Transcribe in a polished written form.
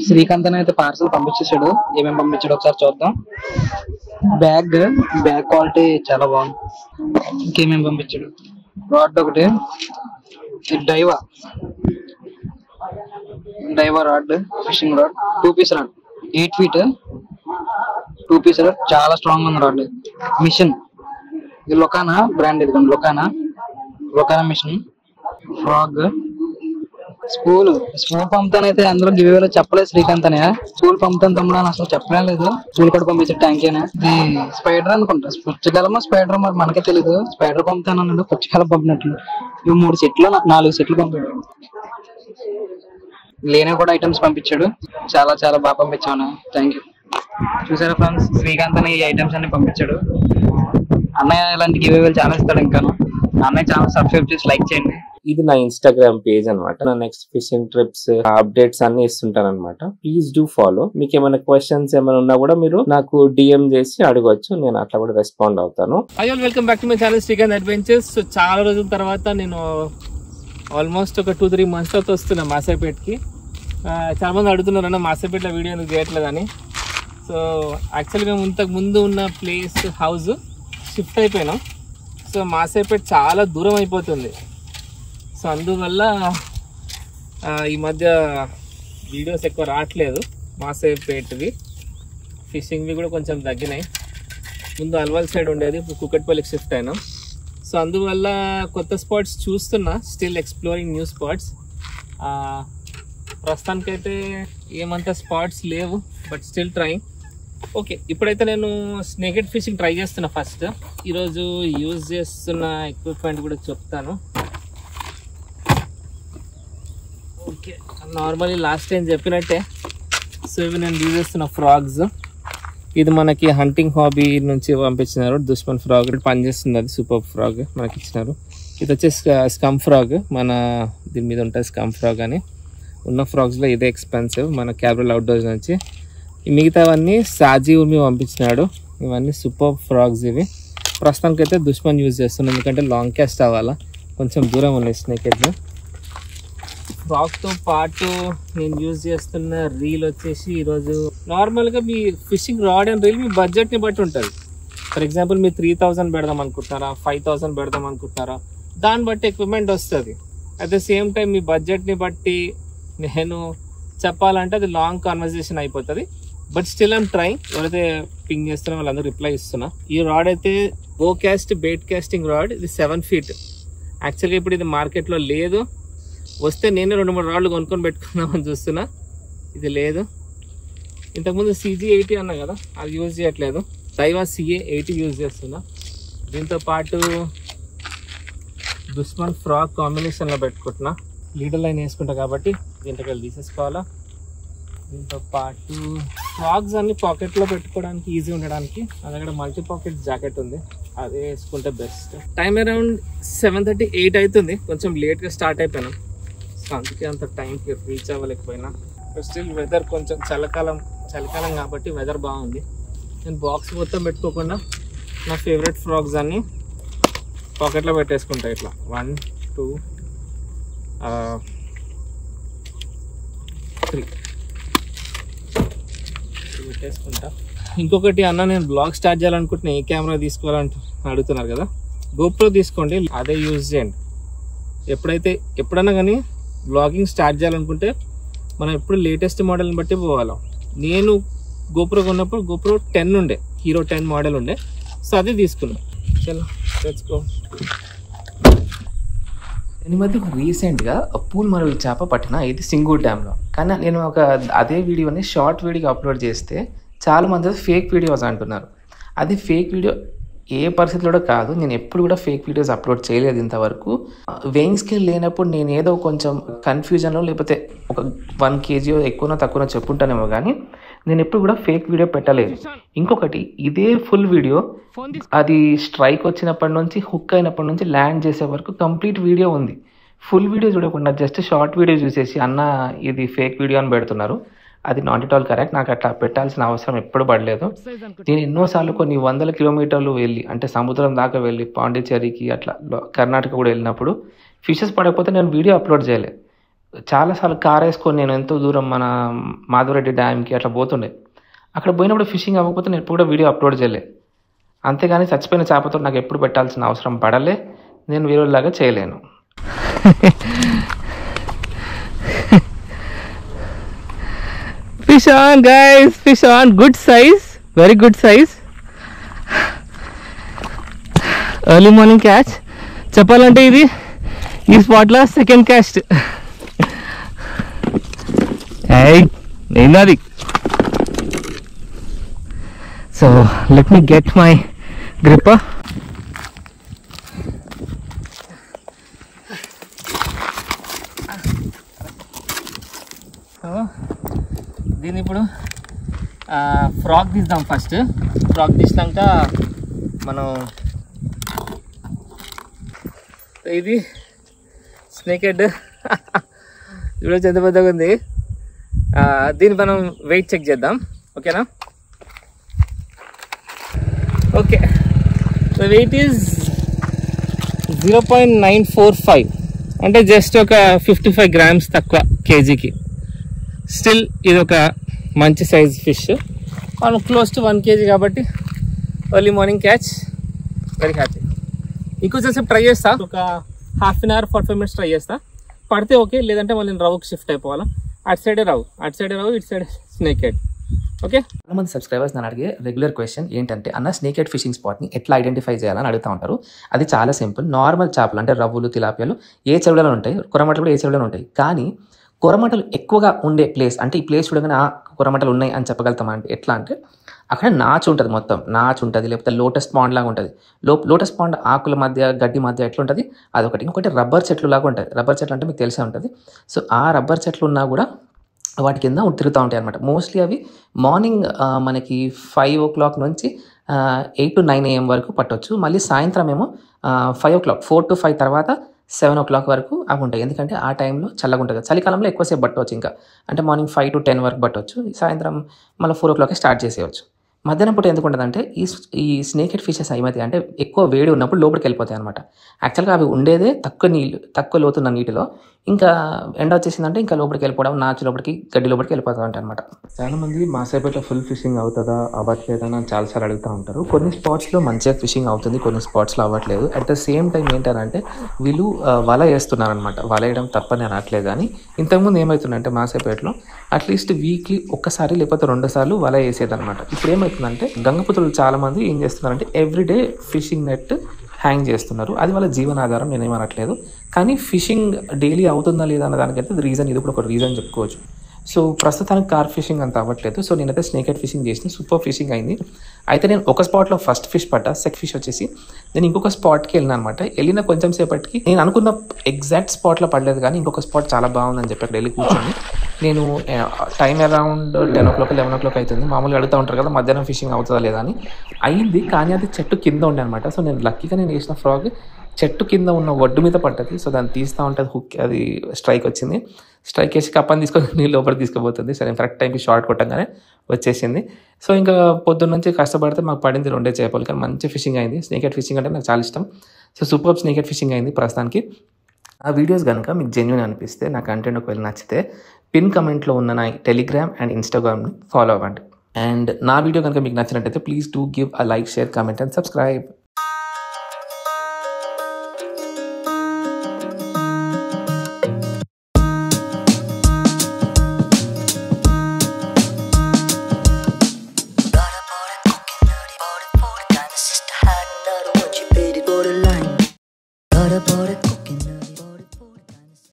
శ్రీకాంత్ అని అయితే పార్సల్ పంపించేసాడు. ఏమేమి పంపించాడు ఒకసారి చూద్దాం. బ్యాగ్ క్వాలిటీ చాలా బాగుంది. ఇంకేమేమి పంపించాడు? రాడ్ ఒకటి, Daiwa rod, fishing rod, 2 piece rod, 8 feet 2 piece rod, చాలా స్ట్రాంగ్ ఉంది రాడ్. మిషన్ ఇది లొకానా బ్రాండ్, ఇది లొకానా మిషన్. ఫ్రాగ్, స్పూల్ పంపుతానైతే అందులో గివేలో చెప్పలేదు శ్రీకాంత్ అనే. స్పూల్ పంపుతాను తమ్ముడు అని అసలు చెప్పలేదు. స్పూల్ కూడా పంపించాడు. ట్యాంక్ అయినా ఇది స్పైడర్ అనుకుంటా, పుచ్చకాలమో స్పైడర్ మరి మనకే తెలీదు. స్పైడర్ పంపుతాను అన్నాడు, పుచ్చకాలం పంపినట్లు. ఇవి 3 సెట్లు 4 సెట్లు పంపాడు. లేనే కూడా ఐటమ్స్ పంపించాడు. చాలా చాలా బాగా పంపించాను. Thank you. చూసారా ఫ్రెండ్స్, శ్రీకాంత్ అని ఈ ఐటమ్స్ అన్ని పంపించాడు. అన్నయ్య ఇలాంటి గివేలు చాలా ఇస్తాడు. ఇంకాను అన్నయ్య ఛానల్ సబ్స్క్రైబ్ చేసి లైక్ చేయండి. ఇది నా ఇన్స్టాగ్రామ్ పేజ్ అనమాట. నా నెక్స్ట్ ఫిషింగ్ ట్రిప్స్ అప్డేట్స్ అన్ని ఇస్తుంటాను అనమాట. Please do follow. మీకు ఏమైనా క్వశ్చన్స్ ఏమైనా ఉన్నా కూడా మీరు నాకు డిఎం చేసి అడగవచ్చు, నేను అట్లా కూడా రెస్పాండ్ అవుతాను. Hi all, welcome back to my channel Srikanth adventures. So చాలా రోజుల తర్వాత నేను ఆల్మోస్ట్ ఒక 2-3 months తర్వాత వస్తున్నా మాసేపేట్కి. చాలా మంది అడుగుతున్నారు అన్న మాసేపేట్లో వీడియో ఎందుకు చేయట్లేదని. సో యాక్చువల్లీ మేము ఇంతకు ముందు ఉన్న ప్లేస్ హౌస్ షిఫ్ట్ అయిపోయినాం. సో మాసేపేట్ చాలా దూరం అయిపోతుంది. సో అందువల్ల ఈ మధ్య వీడియోస్ ఎక్కువ రావట్లేదు. మాసేపేట్వి ఫిషింగ్వి కూడా కొంచెం తగ్గినాయి. ముందు అల్వాల్ సైడ్ ఉండేది, ఇప్పుడు కుకట్పల్లికి షిఫ్ట్ అయినాం. సో అందువల్ల కొత్త స్పాట్స్ చూస్తున్నా, స్టిల్ ఎక్స్ప్లోరింగ్ న్యూ స్పాట్స్. ప్రస్తుతానికైతే ఏమంత స్పాట్స్ లేవు, బట్ స్టిల్ ట్రైయింగ్. ఓకే, ఇప్పుడైతే నేను స్నేకెడ్ ఫిషింగ్ ట్రై చేస్తున్నా. ఫస్ట్ ఈరోజు యూజ్ చేస్తున్న ఎక్విప్మెంట్ కూడా చెప్తాను. ఓకే, నార్మల్లీ లాస్ట్ టైం చెప్పినట్టే సో ఇవి నేను యూజ్ చేస్తున్న ఫ్రాగ్స్. ఇది మనకి హంటింగ్ హాబీ నుంచి పంపించినారు. దుష్మన్ ఫ్రాగ్ పనిచేస్తుంది, అది సూపర్ ఫ్రాగ్ మనకి ఇచ్చినారు. ఇది వచ్చేసి స్కమ్ ఫ్రాగ్, మన దీని మీద ఉంటుంది స్కమ్ ఫ్రాగ్ అని. ఉన్న ఫ్రాగ్స్లో ఇదే ఎక్స్పెన్సివ్, మన క్యాబ్రల్ అవుట్డోర్స్ నుంచి. మిగతావన్నీ సాజీ ఉర్మి పంపించినాడు. ఇవన్నీ సూపర్ ఫ్రాగ్స్. ఇవి ప్రస్తుతానికి అయితే దుష్మన్ యూజ్ చేస్తున్నాను, ఎందుకంటే లాంగ్ క్యాస్ట్ అవ్వాలా, కొంచెం దూరం ఉన్నాయి స్నేకెడ్. ఫ్రాగ్తో పాటు నేను యూజ్ చేస్తున్న రీల్ వచ్చేసి ఈరోజు నార్మల్గా మీ ఫిషింగ్ రాడ్ అండ్ రీల్ మీ బడ్జెట్ని బట్టి ఉంటుంది. ఫర్ ఎగ్జాంపుల్ మీరు 3000 పెడదాం అనుకుంటున్నారా, 5000 పెడదాం అనుకుంటున్నారా, దాన్ని బట్టి ఎక్విప్మెంట్ వస్తుంది. అట్ ద సేమ్ టైం మీ బడ్జెట్ని బట్టి నేను చెప్పాలంటే అది లాంగ్ కాన్వర్జేషన్ అయిపోతుంది. But still I'm trying. ఎవరైతే పింగ్ చేస్తున్నా వాళ్ళందరూ రిప్లై ఇస్తున్నా. ఈ రాడ్ అయితే బో క్యాస్ట్ బెయిట్ క్యాస్టింగ్ రాడ్. ఇది 7 feet. యాక్చువల్గా ఇప్పుడు ఇది మార్కెట్లో లేదు. వస్తే నేనే 2-3 రాడ్లు కొనుక్కొని పెట్టుకుందామని చూస్తున్నా. ఇది లేదు. ఇంతకుముందు CG80 అన్నా కదా, అది యూజ్ చేయట్లేదు. దైవా CA80 యూజ్ చేస్తున్నా. దీంతో పాటు దుష్మన్ ఫ్రాగ్ కాంబినేషన్లో పెట్టుకుంటున్నా. లీడర్ లైన్ వేసుకుంటా కాబట్టి దీంట్లోకి వెళ్ళి తీసేసుకోవాలా. దీంతో పాటు ఫ్రాగ్స్ అన్ని పాకెట్లో పెట్టుకోవడానికి ఈజీ ఉండడానికి నా దగ్గర మల్టీ పాకెట్ జాకెట్ ఉంది, అదే వేసుకుంటే బెస్ట్. టైం అరౌండ్ 7:30-8 అవుతుంది. కొంచెం లేట్గా స్టార్ట్ అయిపోయినాం, సో అందుకే అంత టైంకి రీచ్ అవ్వలేకపోయినా. స్టిల్ వెదర్ కొంచెం చలికాలం కాబట్టి వెదర్ బాగుంది. నేను బాక్స్ మొత్తం పెట్టుకోకుండా నా ఫేవరెట్ ఫ్రాగ్స్ అన్నీ పాకెట్లో పెట్టేసుకుంటా. ఇట్లా 1, 2, 3 పెట్టేసుకుంటా. ఇంకొకటి అన్న, నేను బ్లాగ్ స్టార్ట్ చేయాలనుకుంటున్నా, ఏ కెమెరా తీసుకోవాలంటే అడుగుతున్నారు కదా. GoPro తీసుకోండి, అదే యూజ్ చేయండి. ఎప్పుడన్నా కానీ బ్లాగింగ్ స్టార్ట్ చేయాలనుకుంటే మనం ఎప్పుడు లేటెస్ట్ మోడల్ని బట్టి పోవాలి. నేను GoPro కొన్నప్పుడు GoPro 10 ఉండే, Hero 10 మోడల్ ఉండే, సో అదే తీసుకున్నాను. చలో తెచ్చుకో. ఈ మధ్య రీసెంట్గా పూల్ మరలు చేప పట్టిన, ఇది సింగూర్ డ్యామ్లో. కానీ నేను అదే వీడియోని షార్ట్ వీడియోకి అప్లోడ్ చేస్తే చాలామంది ఫేక్ వీడియోస్ అంటున్నారు. అది ఫేక్ వీడియో ఏ పరిస్థితిలో కాదు. నేను ఎప్పుడు కూడా ఫేక్ వీడియోస్ అప్లోడ్ చేయలేదు ఇంతవరకు. వెయింగ్ స్కేల్ లేనప్పుడు నేను ఏదో కొంచెం కన్ఫ్యూజన్లో లేకపోతే ఒక 1 kg ఎక్కువనో తక్కువనో చెప్పుంటానేమో, కానీ నేను ఎప్పుడు కూడా ఫేక్ వీడియో పెట్టలేదు. ఇంకొకటి, ఇదే ఫుల్ వీడియో అది స్ట్రైక్ వచ్చినప్పటి నుంచి హుక్ అయినప్పటి నుంచి ల్యాండ్ చేసే వరకు కంప్లీట్ వీడియో ఉంది. ఫుల్ వీడియో చూడకుండా జస్ట్ షార్ట్ వీడియో చూసేసి అన్న ఇది ఫేక్ వీడియో అని పెడుతున్నారు. అది నాట్ ఎట్ ఆల్ కరెక్ట్. నాకు అట్లా పెట్టాల్సిన అవసరం ఎప్పుడు పడలేదు. నేను ఎన్నోసార్లు కొన్ని 100 kilometers వెళ్ళి, అంటే సముద్రం దాకా వెళ్ళి, పాండిచ్చేరికి అట్లా కర్ణాటక కూడా వెళ్ళినప్పుడు ఫిషెస్ పడకపోతే నేను వీడియో అప్లోడ్ చేయలేదు. చాలాసార్లు కార్ వేసుకొని నేను ఎంతో దూరం మన మాధవరెడ్డి డ్యామ్కి అట్లా పోతుండే. అక్కడ పోయినప్పుడు ఫిషింగ్ అవ్వకపోతే నేను ఎప్పుడు కూడా వీడియో అప్లోడ్ చేయలే. అంతేగాని చచ్చిపోయిన చేపతో నాకు ఎప్పుడు పెట్టాల్సిన అవసరం పడలే, నేను వీడియోలాగా చేయలేను. Fish on guys, fish on, good size, very good size. Early morning catch. చెప్పాలంటే ఇది ఈ స్పాట్లో సెకండ్ క్యాస్ట్. ఏంది? So let me get my gripper. దీన్ని ఇప్పుడు ఫ్రాక్ తీద్దాం. ఫస్ట్ ఫ్రాక్ తీసినాక మనం ఇది స్నేక్ హెడ్ చూడొచ్చు ఎంత పెద్దగా ఉంది. దీన్ని మనం వెయిట్ చెక్ చేద్దాం. ఓకేనా? ఓకే, ద వెయిట్ ఈజ్ 0.945, అంటే జస్ట్ ఒక 55 grams తక్కువ కేజీకి. స్టిల్ ఇది ఒక మంచి సైజ్ ఫిష్. మనం క్లోజ్ టు 1 kg కాబట్టి early morning catch, very happy. ఇంకొంచెం సేపు ట్రై చేస్తా, ఒక ½ an hour 45 minutes ట్రై చేస్తా. పడితే ఓకే, లేదంటే మళ్ళీ నేను రవ్వుకి షిఫ్ట్ అయిపోవాలా. అటు సైడే రవ్వు, ఇటు సైడ్ స్నేక్ హెడ్. ఓకే, చాలా మంది సబ్స్క్రైబర్స్ నన్ను అడిగే రెగ్యులర్ క్వశ్చన్ ఏంటంటే, అన్న స్నేక్ హెడ్ ఫిషింగ్ స్పాట్ని ఎట్లా ఐడెంటిఫై చేయాలని అడుగుతూ ఉంటారు. అది చాలా సింపుల్. నార్మల్ చేపలు అంటే రవ్వులు, తిలాపియాలు ఏ చెరువులలో ఉంటాయి, కొరమటలు కూడా ఏ చెరువులో ఉంటాయి. కానీ కొరమటలు ఎక్కువగా ఉండే ప్లేస్, అంటే ఈ ప్లేస్ చూడగానే కొరమటలు ఉన్నాయి అని చెప్పగలుగుతాం. అంటే ఎట్లా అంటే అక్కడ నాచు ఉంటుంది, మొత్తం నాచు ఉంటుంది, లేకపోతే లోటస్ పాండ్ లాగా ఉంటుంది. లోటస్ పాండ్ ఆకుల మధ్య గడ్డి మధ్య ఎట్లా ఉంటుంది అదొకటి. ఇంకొకటి రబ్బర్ చెట్లు లాగా ఉంటుంది. రబ్బర్ చెట్లు అంటే మీకు తెలిసే ఉంటుంది. సో ఆ రబ్బర్ చెట్లు ఉన్నా కూడా వాటి కింద తిరుగుతూ ఉంటాయి అనమాట. మోస్ట్లీ అవి మార్నింగ్ మనకి 5 o'clock నుంచి 8 to 9 AM వరకు పట్టవచ్చు. మళ్ళీ సాయంత్రం ఏమో 5 o'clock, 4 to 5 తర్వాత 7 o'clock వరకు అవి ఉంటాయి. ఎందుకంటే ఆ టైంలో చల్లగా ఉంటుంది. చలికాలంలో ఎక్కువసేపు పట్టవచ్చు, ఇంకా అంటే మార్నింగ్ 5 to 10 వరకు పట్టవచ్చు. సాయంత్రం మళ్ళీ 4 o'clock స్టార్ట్ చేసేయచ్చు. మధ్యాహ్నం పూట ఎందుకు ఉంటుందంటే ఈ స్నేక్ హెడ్ ఫిషెస్ ఏమైతే అంటే ఎక్కువ వేడి ఉన్నప్పుడు లోపలికి వెళ్ళిపోతాయి అనమాట. యాక్చువల్గా అవి ఉండేదే తక్కువ లోతున్న నీటిలో. ఇంకా ఎండ వచ్చేసిందంటే ఇంకా లోపలికి వెళ్ళిపోవడం, నాచు లోపలికి, గడ్డి లోపలికి వెళ్ళిపోతా ఉంటాయి అనమాట. చాలామంది మాసేపట్లో ఫుల్ ఫిషింగ్ అవుతుందా అవ్వట్లేదా అని చాలాసార్లు అడుగుతూ ఉంటారు. కొన్ని స్పాట్స్లో మంచిగా ఫిషింగ్ అవుతుంది, కొన్ని స్పాట్స్లో అవ్వట్లేదు. అట్ ద సేమ్ టైం ఏంటంటే వీళ్ళు వల వేస్తున్నారనమాట. వల వేయడం తప్పని అనట్లేదు, కానీ ఇంతకుముందు ఏమవుతుందంటే మాసేపేటలో అట్లీస్ట్ వీక్లీ ఒక్కసారి లేకపోతే 2 సార్లు వల వేసేదనమాట. ఇప్పుడు ఏమవుతుందంటే గంగపుత్రులు చాలామంది ఏం చేస్తున్నారంటే ఎవ్రీడే ఫిషింగ్ నెట్ హ్యాంగ్ చేస్తున్నారు. అది వాళ్ళ జీవనాధారం, నేనేమనట్లేదు. కానీ ఫిషింగ్ డైలీ అవుతుందా లేదా అన్న దానికైతే రీజన్, ఇది కూడా ఒక రీజన్ చెప్పుకోవచ్చు. సో ప్రస్తుతానికి కార్ ఫిషింగ్ అంత అవ్వట్లేదు. సో నేనైతే స్నేక్ హెడ్ ఫిషింగ్ చేసిన, సూపర్ ఫిషింగ్ అయింది. అయితే నేను ఒక స్పాట్లో ఫస్ట్ ఫిష్ పట్టా, సెకండ్ ఫిష్ వచ్చేసి నేను ఇంకొక స్పాట్కి వెళ్ళిన అనమాట. వెళ్ళిన కొంచెం సేపటికి నేను అనుకున్న ఎగ్జాక్ట్ స్పాట్లో పడలేదు, కానీ ఇంకొక స్పాట్ చాలా బాగుందని చెప్పి అక్కడ వెళ్ళి కూర్చొని నేను టైం అరౌండ్ 10 o'clock 11 o'clock అవుతుంది. మామూలుగా అడుగుతూ ఉంటారు కదా మధ్యాహ్నం ఫిషింగ్ అవుతుందా లేదా అని. అయింది, కానీ అది చెట్టు కింద ఉండే అనమాట. సో నేను లక్కీగా నేను వేసిన ఫ్రాగ్ చెట్టు కింద ఉన్న ఒడ్డు మీద పడ్డది. సో దాన్ని తీస్తూ ఉంటే అది స్ట్రైక్ వచ్చింది. స్ట్రైక్ వేసి కప్పని తీసుకొని నీళ్ళు లోపలికి తీసుకుపోతుంది. సో నేను కరెక్ట్ టైంకి షార్ట్ కొట్టంగానే వచ్చేసింది. సో ఇంకా పొద్దున్న నుంచి కష్టపడితే మాకు పడింది 2 చేపలు, కానీ మంచి ఫిషింగ్ అయింది. స్నేక్ హెడ్ ఫిషింగ్ అంటే నాకు చాలా ఇష్టం. So super snake head fishing అయింది ప్రస్తుతానికి. ఆ వీడియోస్ కనుక మీకు జెన్యూన్ అనిపిస్తే, నా కంటెంట్ ఒకవేళ నచ్చితే పిన్ కమెంట్లో ఉన్న నా టెలిగ్రామ్ అండ్ ఇన్స్టాగ్రామ్ని ఫాలో అవ్వండి. అండ్ నా వీడియో కనుక మీకు నచ్చినట్టయితే please do give a like, share, comment and subscribe. Borderline, border cooking.